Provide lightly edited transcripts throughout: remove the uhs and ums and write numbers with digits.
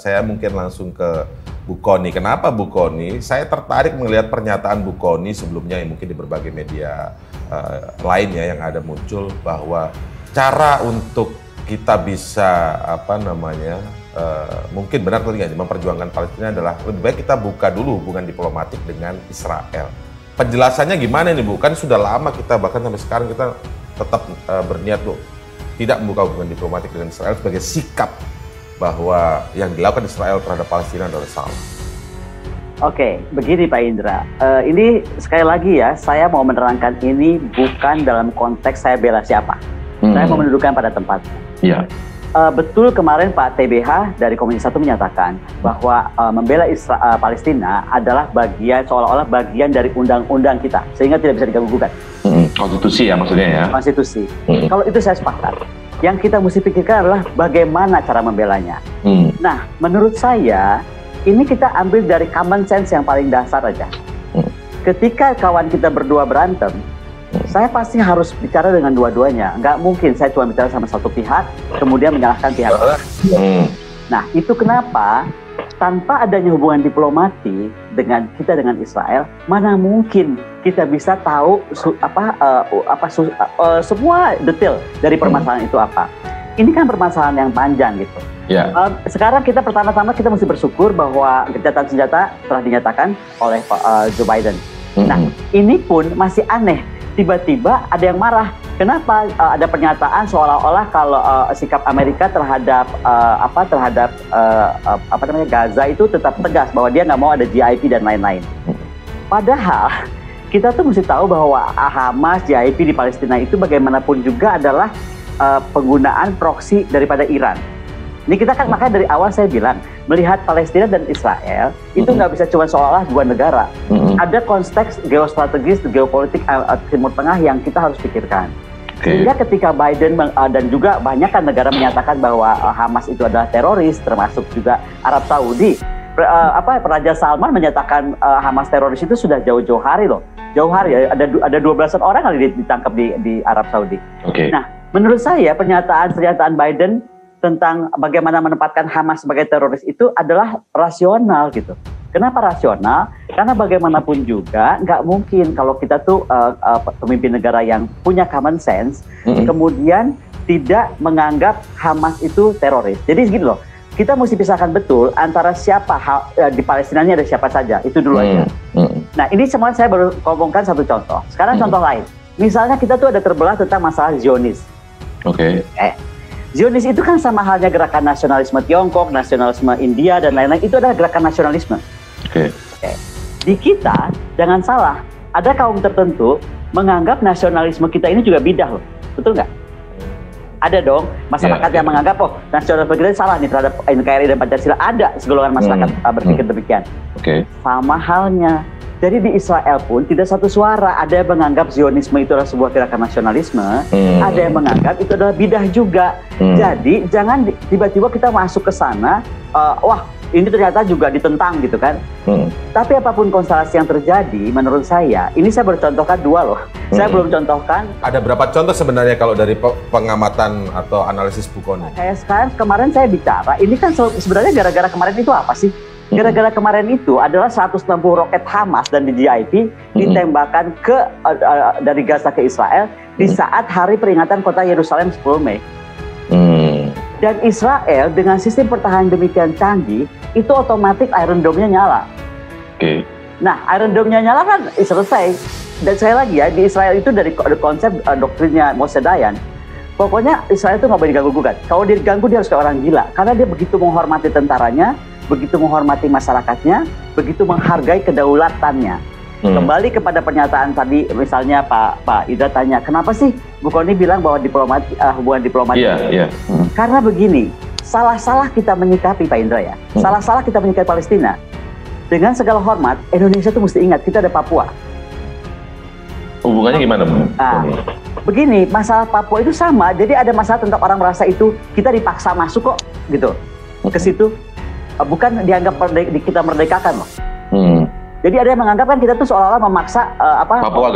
Saya mungkin langsung ke Bu Kony. Kenapa Bu Kony? Saya tertarik melihat pernyataan Bu Kony sebelumnya yang mungkin di berbagai media lainnya yang ada muncul bahwa cara untuk kita bisa mungkin benar atau tidak memperjuangkan Palestina adalah lebih baik kita buka dulu hubungan diplomatik dengan Israel. Penjelasannya gimana nih Bu? Kan sudah lama kita bahkan sampai sekarang kita tetap berniat loh tidak membuka hubungan diplomatik dengan Israel sebagai sikap bahwa yang dilakukan Israel terhadap Palestina adalah salah. Oke, begini Pak Indra. Ini sekali lagi ya, saya mau menerangkan ini bukan dalam konteks saya bela siapa. Saya mau mendudukkan pada tempatnya. Iya. Betul kemarin Pak TBH dari Komisi 1 menyatakan bahwa membela Palestina adalah seolah-olah bagian dari undang-undang kita, sehingga tidak bisa diganggu-gugat. Konstitusi ya maksudnya ya? Konstitusi. Kalau itu saya sepakat. Yang kita mesti pikirkan adalah bagaimana cara membelanya. Nah, menurut saya, ini kita ambil dari common sense yang paling dasar aja. Ketika kawan kita berdua berantem, saya pasti harus bicara dengan dua-duanya. Nggak mungkin saya cuma bicara sama satu pihak, kemudian menyalahkan pihak lain. Nah, itu kenapa tanpa adanya hubungan diplomati dengan Israel, mana mungkin kita bisa tahu semua detail dari permasalahan itu apa. Ini kan permasalahan yang panjang gitu. Yeah. Sekarang kita pertama-tama kita mesti bersyukur bahwa gencatan senjata telah dinyatakan oleh Joe Biden. Nah, ini pun masih aneh. Tiba-tiba ada yang marah. Kenapa ada pernyataan seolah-olah kalau sikap Amerika terhadap Gaza itu tetap tegas bahwa dia nggak mau ada GIP dan lain-lain. Padahal kita tuh mesti tahu bahwa Hamas, GIP di Palestina itu bagaimanapun juga adalah penggunaan proksi daripada Iran. Ini kita kan makanya dari awal saya bilang melihat Palestina dan Israel itu nggak bisa cuma seolah-olah dua negara. Ada konteks geostrategis, geopolitik Timur Tengah yang kita harus pikirkan. Sehingga ketika Biden dan juga banyak kan negara menyatakan bahwa Hamas itu adalah teroris, termasuk juga Arab Saudi. Raja Salman menyatakan Hamas teroris itu sudah jauh-jauh hari loh. Jauh hari ya, ada 12 orang kali ditangkap di Arab Saudi. Nah, menurut saya pernyataan Biden tentang bagaimana menempatkan Hamas sebagai teroris itu adalah rasional gitu. Kenapa rasional? Karena bagaimanapun juga nggak mungkin kalau kita tuh pemimpin negara yang punya common sense kemudian tidak menganggap Hamas itu teroris. Jadi gitu loh, kita mesti pisahkan betul antara siapa di Palestina ini ada siapa saja, itu dulu aja. Nah, ini semua saya baru ngomongkan satu contoh. Sekarang contoh lain. Misalnya kita tuh ada terbelah tentang masalah Zionis. Zionis itu kan sama halnya gerakan nasionalisme Tiongkok, nasionalisme India, dan lain-lain. Itu adalah gerakan nasionalisme. Di kita, jangan salah, ada kaum tertentu menganggap nasionalisme kita ini juga bidah loh. Betul nggak? Ada dong masyarakat yang menganggap, oh nasionalisme kita salah nih terhadap NKRI dan Pancasila. Ada segolongan masyarakat berpikir demikian. Sama halnya. Jadi di Israel pun tidak satu suara. Ada yang menganggap Zionisme itu adalah sebuah gerakan nasionalisme, ada yang menganggap itu adalah bidah juga. Jadi jangan tiba-tiba kita masuk ke sana, wah ini ternyata juga ditentang gitu kan. Tapi apapun konstelasi yang terjadi, menurut saya, ini saya baru contohkan dua loh. Saya belum contohkan. Ada berapa contoh sebenarnya kalau dari pengamatan atau analisis Bu Kony? Kayak sekarang kemarin saya bicara, ini kan sebenarnya gara-gara kemarin itu apa sih? Gara-gara kemarin itu adalah 160 roket Hamas dan di GIP ditembakkan dari Gaza ke Israel di saat hari peringatan kota Yerusalem 10 Mei. Dan Israel dengan sistem pertahanan demikian canggih, itu otomatis Iron Dome-nya nyala. Nah, Iron Dome-nya nyala kan selesai. Dan saya lagi ya, di Israel itu dari konsep doktrinnya Moshe Dayan, pokoknya Israel itu nggak boleh diganggu-gugat. Kalau dia diganggu, dia harus kayak orang gila. Karena dia begitu menghormati tentaranya, begitu menghormati masyarakatnya, begitu menghargai kedaulatannya. Kembali kepada pernyataan tadi, misalnya Pak Indra tanya, kenapa sih Bu Kony bilang bahwa hubungan diplomatik? Karena begini, salah-salah kita menyikapi Pak Indra ya, salah-salah kita menyikapi Palestina. Dengan segala hormat, Indonesia tuh mesti ingat, kita ada Papua. Hubungannya gimana Bu? Begini, masalah Papua itu sama, jadi ada masalah tentang orang merasa itu kita dipaksa masuk kok, gitu, ke situ. Bukan dianggap kita merdekakan loh. Jadi ada yang menganggap kan kita tuh seolah-olah memaksa Papua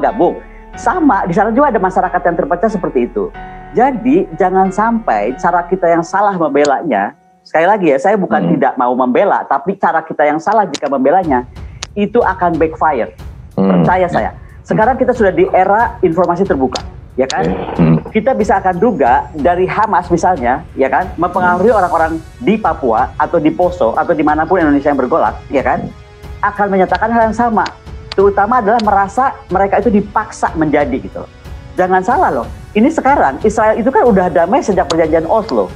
gabung. Sama, di sana juga ada masyarakat yang terpecah seperti itu. Jadi jangan sampai cara kita yang salah membelanya sekali lagi ya, saya bukan tidak mau membela, tapi cara kita yang salah jika membelanya itu akan backfire. Percaya saya. Sekarang kita sudah di era informasi terbuka, ya kan? Kita bisa akan duga dari Hamas misalnya, ya kan, mempengaruhi orang-orang di Papua atau di Poso atau dimanapun Indonesia yang bergolak, ya kan, akan menyatakan hal yang sama. Terutama adalah merasa mereka itu dipaksa menjadi gitu loh. Jangan salah loh, ini sekarang Israel itu kan udah damai sejak perjanjian Oslo.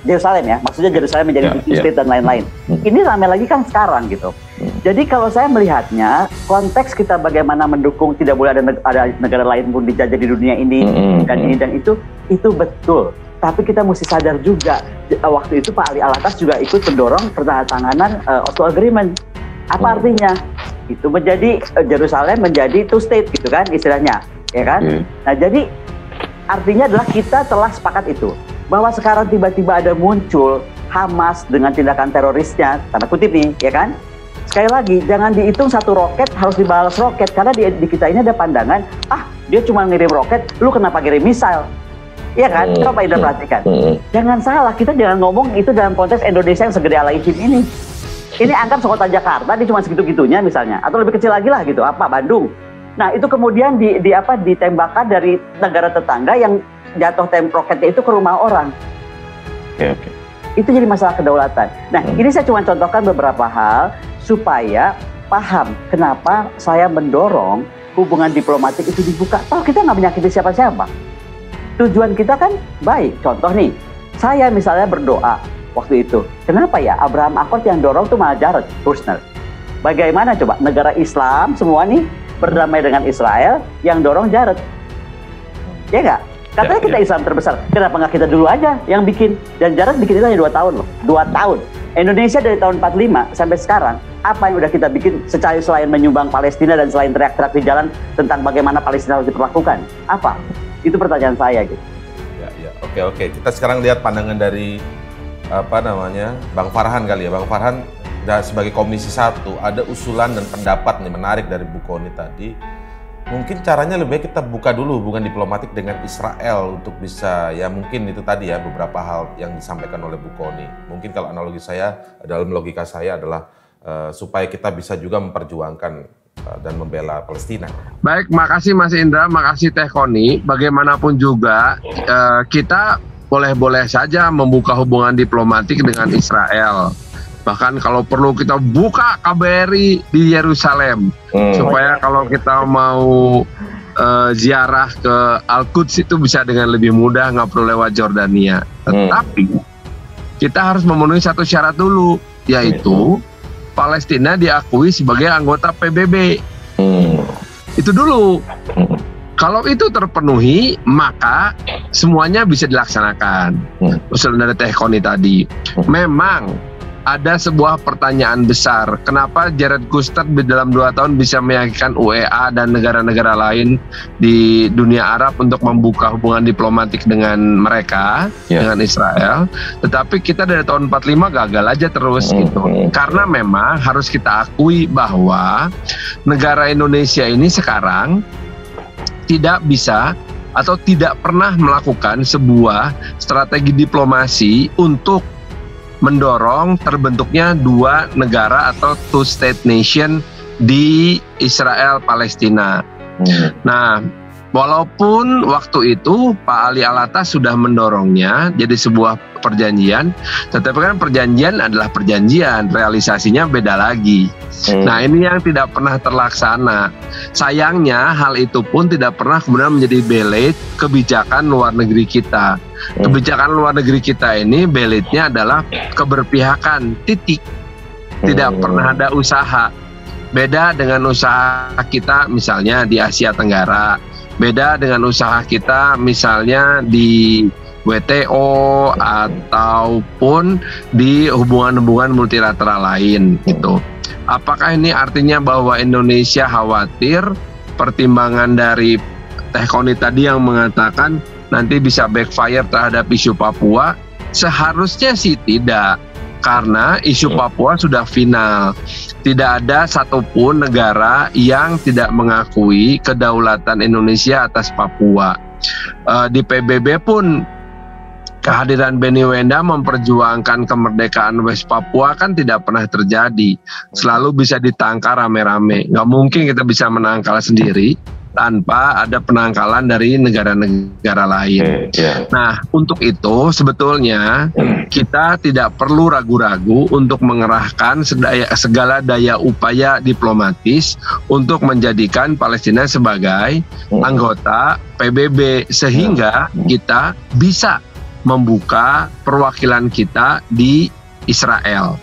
Yerusalem ya, maksudnya Yerusalem menjadi state dan lain-lain. Ini ramai lagi kan sekarang gitu. Jadi kalau saya melihatnya, konteks kita bagaimana mendukung tidak boleh ada negara lain pun dijajah di dunia ini, dan ini dan itu betul. Tapi kita mesti sadar juga, waktu itu Pak Ali Alatas juga ikut mendorong penandatanganan Oslo Agreement. Apa artinya? Itu menjadi Yerusalem menjadi two state gitu kan istilahnya, ya kan? Nah jadi artinya adalah kita telah sepakat itu, bahwa sekarang tiba-tiba ada muncul Hamas dengan tindakan terorisnya, tanda kutip nih, ya kan? Sekali lagi, jangan dihitung satu roket harus dibalas roket, karena di kita ini ada pandangan, dia cuma ngirim roket, lu kenapa kirim misal? Iya kan? Coba Indra perhatikan. Jangan salah, kita jangan ngomong itu dalam konteks Indonesia yang segede Al-Izin ini. Ini anggap sekota Jakarta, dia cuma segitu-gitunya misalnya, atau lebih kecil lagi lah gitu, Bandung. Nah itu kemudian ditembakkan dari negara tetangga yang jatuh roketnya itu ke rumah orang. Oke. Itu jadi masalah kedaulatan. Nah ini saya cuma contohkan beberapa hal supaya paham kenapa saya mendorong hubungan diplomatik itu dibuka. Toh kita nggak menyakiti siapa-siapa. Tujuan kita kan baik. Contoh nih, saya misalnya berdoa waktu itu. Kenapa ya Abraham Accord yang dorong tuh malah Jared Kushner? Bagaimana coba negara Islam semua nih berdamai dengan Israel yang dorong Jared? Ya nggak? Katanya kita Islam terbesar. Kenapa nggak kita dulu aja yang bikin? Dan Jared bikin itu hanya 2 tahun loh. 2 tahun. Indonesia dari tahun 45 sampai sekarang, apa yang udah kita bikin selain menyumbang Palestina dan selain teriak-teriak di jalan tentang bagaimana Palestina harus diperlakukan? Apa? Itu pertanyaan saya gitu. Ya. Oke. Kita sekarang lihat pandangan dari Bang Farhan kali ya. Bang Farhan sebagai Komisi 1 ada usulan dan pendapat nih menarik dari Bu Kony tadi. Mungkin caranya lebih baik kita buka dulu hubungan diplomatik dengan Israel untuk bisa, ya mungkin itu tadi ya beberapa hal yang disampaikan oleh Bu Kony. Mungkin kalau analogi saya, dalam logika saya adalah supaya kita bisa juga memperjuangkan dan membela Palestina. Baik, makasih Mas Indra, makasih Teh Kony. Bagaimanapun juga kita boleh-boleh saja membuka hubungan diplomatik dengan Israel. Bahkan kalau perlu kita buka KBRI di Yerusalem supaya kalau kita mau ziarah ke Al-Quds itu bisa dengan lebih mudah, nggak perlu lewat Jordania. Tetapi kita harus memenuhi satu syarat dulu, yaitu Palestina diakui sebagai anggota PBB. Itu dulu. Kalau itu terpenuhi, maka semuanya bisa dilaksanakan. Usul dari Teh Kony tadi. Memang ada sebuah pertanyaan besar, kenapa Jared Kushner di dalam 2 tahun bisa meyakinkan UEA dan negara-negara lain di dunia Arab untuk membuka hubungan diplomatik dengan mereka, dengan Israel, tetapi kita dari tahun 45 gagal aja terus gitu. Karena memang harus kita akui bahwa negara Indonesia ini sekarang tidak bisa atau tidak pernah melakukan sebuah strategi diplomasi untuk mendorong terbentuknya 2 negara atau two state nation di Israel Palestina. Nah, walaupun waktu itu Pak Ali Alatas sudah mendorongnya jadi sebuah perjanjian, tetapi kan perjanjian adalah perjanjian, realisasinya beda lagi. Nah, ini yang tidak pernah terlaksana. Sayangnya hal itu pun tidak pernah kemudian menjadi belit kebijakan luar negeri kita. Kebijakan luar negeri kita ini belitnya adalah keberpihakan, titik. Tidak pernah ada usaha. Beda dengan usaha kita misalnya di Asia Tenggara, beda dengan usaha kita misalnya di WTO ataupun di hubungan-hubungan multilateral lain gitu. Apakah ini artinya bahwa Indonesia khawatir pertimbangan dari Teh Kony tadi yang mengatakan nanti bisa backfire terhadap isu Papua? Seharusnya sih tidak, karena isu Papua sudah final. Tidak ada satupun negara yang tidak mengakui kedaulatan Indonesia atas Papua. Di PBB pun kehadiran Benny Wenda memperjuangkan kemerdekaan West Papua kan tidak pernah terjadi. Selalu bisa ditangkal rame-rame. Nggak mungkin kita bisa menangkal sendiri tanpa ada penangkalan dari negara-negara lain. Nah, untuk itu sebetulnya kita tidak perlu ragu-ragu untuk mengerahkan segala daya upaya diplomatis untuk menjadikan Palestina sebagai anggota PBB sehingga kita bisa membuka perwakilan kita di Israel.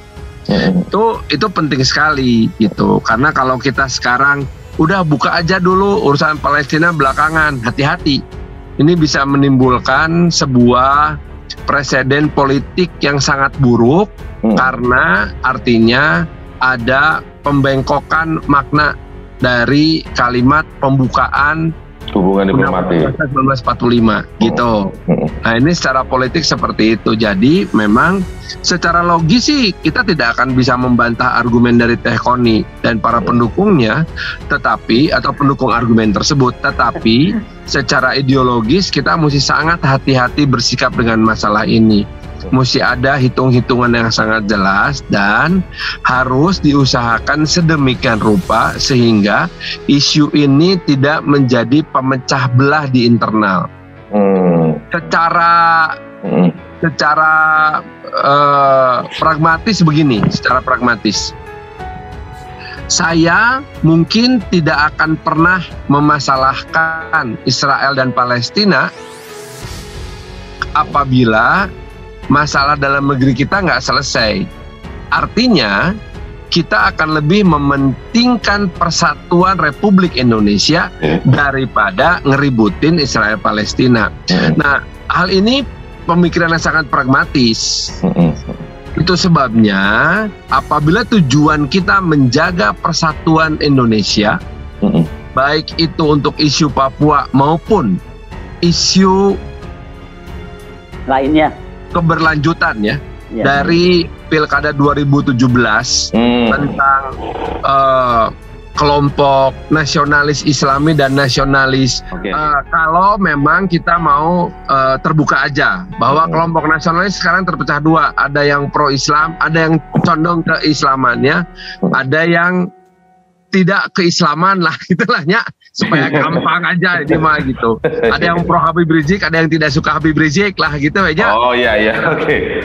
Itu penting sekali gitu. Karena kalau kita sekarang udah buka aja dulu urusan Palestina belakangan, hati-hati. Ini bisa menimbulkan sebuah presiden politik yang sangat buruk karena artinya ada pembengkokan makna dari kalimat pembukaan hubungan diplomatik 1945 gitu. Nah, ini secara politik seperti itu. Jadi memang secara logis sih kita tidak akan bisa membantah argumen dari Teh Koni dan para pendukungnya, tetapi atau pendukung argumen tersebut, tetapi secara ideologis kita mesti sangat hati-hati bersikap dengan masalah ini. Mesti ada hitung-hitungan yang sangat jelas dan harus diusahakan sedemikian rupa sehingga isu ini tidak menjadi pemecah belah di internal. Secara pragmatis begini, secara pragmatis. Saya mungkin tidak akan pernah memasalahkan Israel dan Palestina apabila masalah dalam negeri kita nggak selesai. Artinya kita akan lebih mementingkan persatuan Republik Indonesia daripada ngeributin Israel Palestina. Nah, hal ini pemikiran yang sangat pragmatis. Itu sebabnya apabila tujuan kita menjaga persatuan Indonesia, baik itu untuk isu Papua maupun isu lainnya, keberlanjutan ya. Dari Pilkada 2017 tentang kelompok nasionalis Islami dan nasionalis. Kalau memang kita mau terbuka aja bahwa kelompok nasionalis sekarang terpecah dua, ada yang pro Islam, ada yang condong ke Islamannya, ada yang tidak keislaman lah gitulahnya, supaya gampang aja ini mah gitu. Ada yang pro Habib Rizik, ada yang tidak suka Habib Rizik lah gitu aja. Oh iya oke.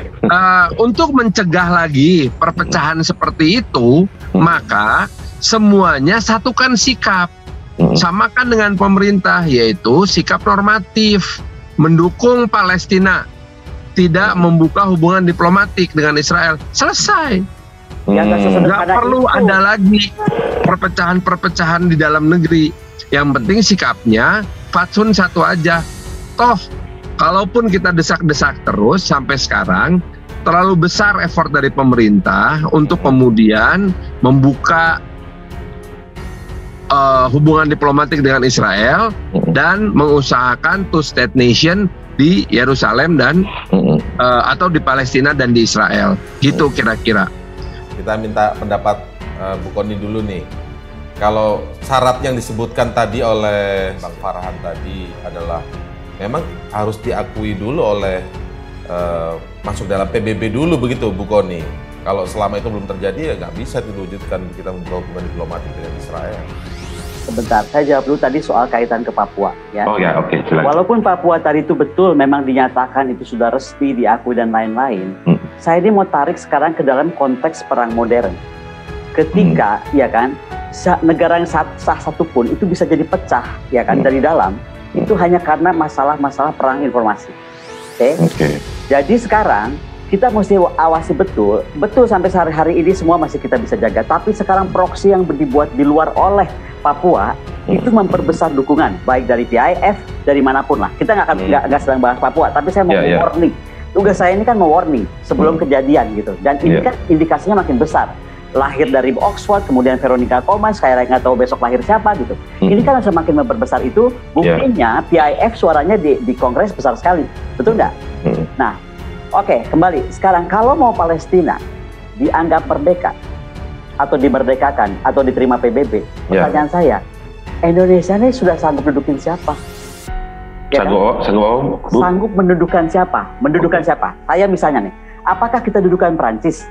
Untuk mencegah lagi perpecahan seperti itu, maka semuanya satukan sikap, samakan dengan pemerintah, yaitu sikap normatif, mendukung Palestina, tidak membuka hubungan diplomatik dengan Israel. Selesai. Nggak perlu ada lagi perpecahan-perpecahan di dalam negeri. Yang penting sikapnya fatsun satu aja. Toh kalaupun kita desak-desak terus sampai sekarang, terlalu besar effort dari pemerintah untuk kemudian membuka hubungan diplomatik dengan Israel dan mengusahakan two-state nation di Yerusalem dan atau di Palestina dan di Israel. Gitu kira-kira. Kita minta pendapat Bu Koni dulu nih. Kalau syarat yang disebutkan tadi oleh Bang Farhan tadi adalah memang harus diakui dulu oleh masuk dalam PBB dulu begitu Bu Koni. Kalau selama itu belum terjadi ya nggak bisa diwujudkan kita membuka hubungan diplomatik dengan Israel. Sebentar, saya jawab dulu tadi soal kaitan ke Papua ya. Oh ya, oke, silakan. Walaupun Papua tadi itu betul memang dinyatakan itu sudah resmi diakui dan lain-lain, saya ini mau tarik sekarang ke dalam konteks perang modern. Ketika ya kan negara yang sah satupun itu bisa jadi pecah ya kan dari dalam, itu hanya karena masalah-masalah perang informasi. Oke. Jadi sekarang kita mesti awasi betul sampai sehari-hari ini semua masih kita bisa jaga. Tapi sekarang proksi yang dibuat di luar oleh Papua itu memperbesar dukungan baik dari PIF dari manapun lah. Kita nggak sedang bahas Papua, tapi saya mau warning. Tugas saya ini kan mau warning sebelum kejadian gitu. Dan ini kan indikasinya makin besar. Lahir dari Oxford, kemudian Veronica Comas, kayak nggak tahu besok lahir siapa gitu. Ini kan semakin memperbesar itu. Buktinya PIF suaranya di Kongres besar sekali, betul nggak? Nah, oke, kembali. Sekarang kalau mau Palestina dianggap merdeka atau dimerdekakan atau diterima PBB, pertanyaan saya, Indonesia ini sudah sanggup dudukin siapa? Ya kan? Sanggup mendudukan siapa? Mendudukan siapa? Saya misalnya nih, apakah kita dudukan Prancis?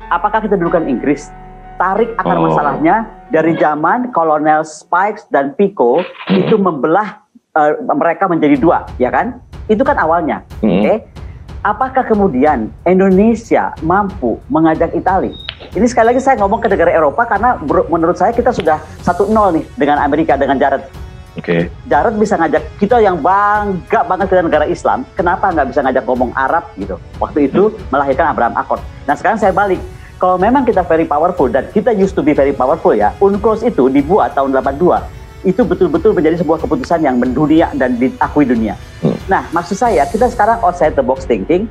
Apakah kita dudukan Inggris? Tarik akar masalahnya dari zaman Kolonel Spikes dan Pico itu membelah mereka menjadi dua, ya kan? Itu kan awalnya. Oke? Apakah kemudian Indonesia mampu mengajak Italia? Ini sekali lagi saya ngomong ke negara Eropa karena menurut saya kita sudah 1-0 nih dengan Amerika, dengan Jared. Jared bisa ngajak kita yang bangga banget dengan negara Islam. Kenapa nggak bisa ngajak ngomong Arab gitu? Waktu itu melahirkan Abraham Accord. Nah sekarang saya balik. Kalau memang kita very powerful dan kita used to be very powerful ya, UNCLOS itu dibuat tahun 82. Itu betul-betul menjadi sebuah keputusan yang mendunia dan diakui dunia. Nah, maksud saya, kita sekarang outside the box thinking,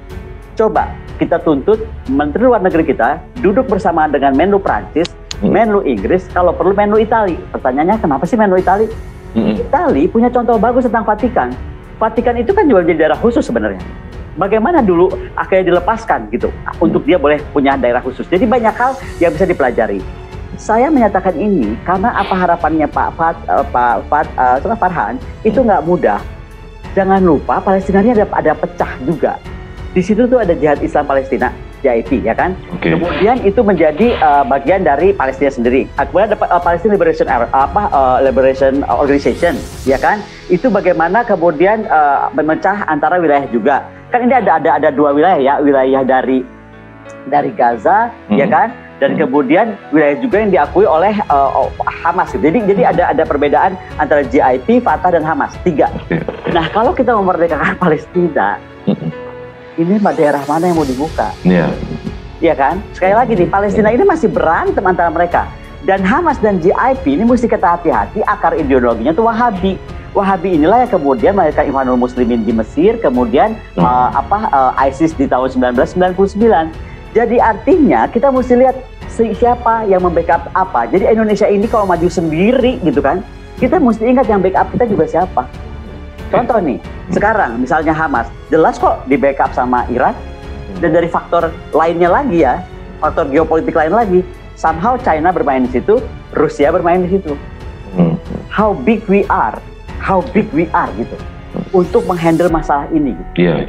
coba kita tuntut Menteri Luar Negeri kita duduk bersama dengan Menlu Prancis, Menlu Inggris, kalau perlu Menlu Itali. Pertanyaannya, kenapa sih Menlu Itali? Itali punya contoh bagus tentang Vatikan. Vatikan itu kan juga jadi daerah khusus sebenarnya. Bagaimana dulu akhirnya dilepaskan gitu, untuk dia boleh punya daerah khusus. Jadi banyak hal yang bisa dipelajari. Saya menyatakan ini karena apa harapannya Pak Farhan itu nggak mudah. Jangan lupa Palestina ini ada pecah juga. Di situ tuh ada Jihad Islam Palestina, JIP, ya kan? Kemudian itu menjadi bagian dari Palestina sendiri. Kemudian ada Palestine Liberation Organization, ya kan? Itu bagaimana kemudian memecah antara wilayah juga. Kan ini ada dua wilayah ya, wilayah dari Gaza, ya kan? Dan kemudian wilayah juga yang diakui oleh Hamas. Jadi ada perbedaan antara JIP, Fatah dan Hamas, 3. Nah kalau kita memerdekakan Palestina, ini daerah mana yang mau dibuka? Iya kan? Sekali lagi nih, Palestina ini masih berantem antara mereka. Dan Hamas dan JIP ini mesti kita hati-hati, akar ideologinya itu Wahabi. Wahabi inilah yang kemudian melahirkan Ikhwanul Muslimin di Mesir, kemudian ISIS di tahun 1999. Jadi artinya kita mesti lihat siapa yang membackup apa. Jadi Indonesia ini kalau maju sendiri gitu kan, kita mesti ingat yang backup kita juga siapa. Contoh nih, sekarang misalnya Hamas, jelas kok di backup sama Iran. Dan dari faktor lainnya lagi ya, faktor geopolitik lain lagi, somehow China bermain di situ, Rusia bermain di situ. How big we are gitu untuk menghandle masalah ini.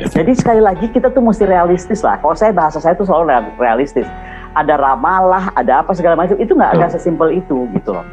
Jadi sekali lagi kita tuh mesti realistis lah. Kalau bahasa saya tuh selalu realistis. Ada ramalah, ada apa segala macam, itu nggak sesimpel itu gitu loh.